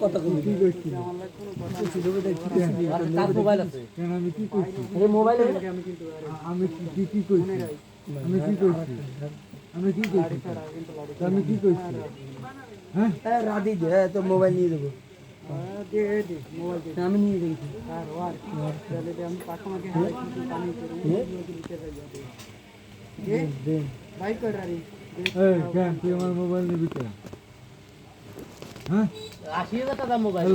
কথা মোবাইল আছে আমি কি কইছি হ্যাঁ রাধি দে তো মোবাইল নিয়ে দেবো আমি নিয়ে দেখি তুই আমার মোবাইল নিবি তো হ্যাঁ 80,000 টাকা মোবাইল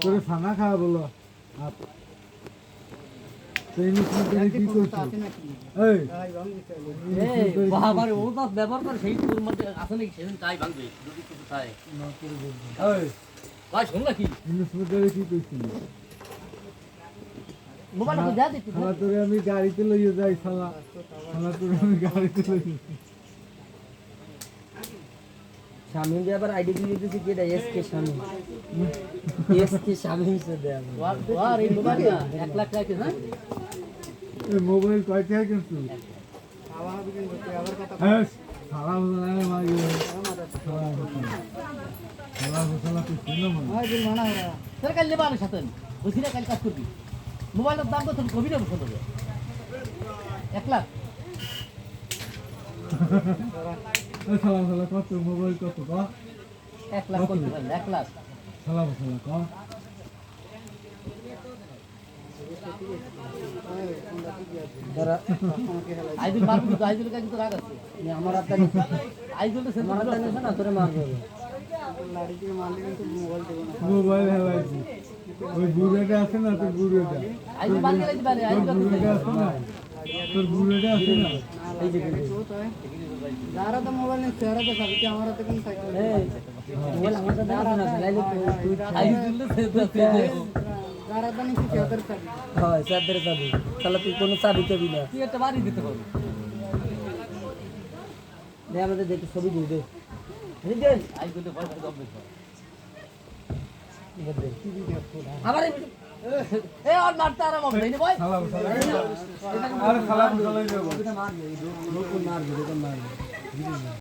তোর খানা খাওয়া বলো ব্যবহার করে সেই তোর মধ্যে আছে নাকি সেদিন তাই ভাঙবে যদি কিছু চায় ভাই শোন না কি কি করছিল তোরে আমি গাড়িতে লইয়ে যাই শালা তোরে আমি গাড়িতে লইয়ে শামিম দিয়ে আবার আইডি দিয়ে দিতেছি কি এটা এসকে শামিম সে দেয়া ওয়ার এই মোবাইলটা 1 লাখ টাকা না এই মোবাইল কয় টাকা কিনছো আবার বিকেন করতে আবার কথা হ্যাঁ সারা বলে মাগি সারা বসলা তো শুনো মনে হয় দিল মানা হরা তোর কাল লেবা আমি সাথে বুঝিনা কাল কাজ করবি মোবাইলের দাম কত কবি না বসে দেবে 1 লাখ সালা কত মোবাইল কত ক 1 লাখ কত 1 লাখ সালা ক দাঁড়া আইদুল মারবি তো আইদুল কাছে তো রাগ আছে আমার হাতে আইদুল তো আমার হাতে নেছে না তোরে মারবে লাড়ি দিয়ে মারলে কিন্তু মোবাইল দেব না মোবাইল হেলাইছি ওই বুড়েটা আছে না তো বুড়েটা আইদুল মারতে লাইতে পারে আইদুল বুড়েটা আছে না তোর বুড়েটা আছে না এই যে যারা তো মোবাইল নিয়ে চেহারা দেখাবে কি আমার হাতে কোন সাইকেল মোবাইল আমার হাতে দাঁড়া না লাইলে আইদুল তো গারাদানি কি চাদর চাবি হ্যাঁ চাদর চাবি তাহলে তুই কোনো চাবি চাবি না তুই একটা বাড়ি দিতে পারবি দে আমাদের দেখি ছবি দিয়ে দে এই দে আই কইতে পয়সা কম বেশ ঠিক আছে কি দিয়ে আমারে এ আর মারতে আরাম হবে না ভাই আরে খালা বলে দেব এটা মার দে লোক মার দে এটা মার দে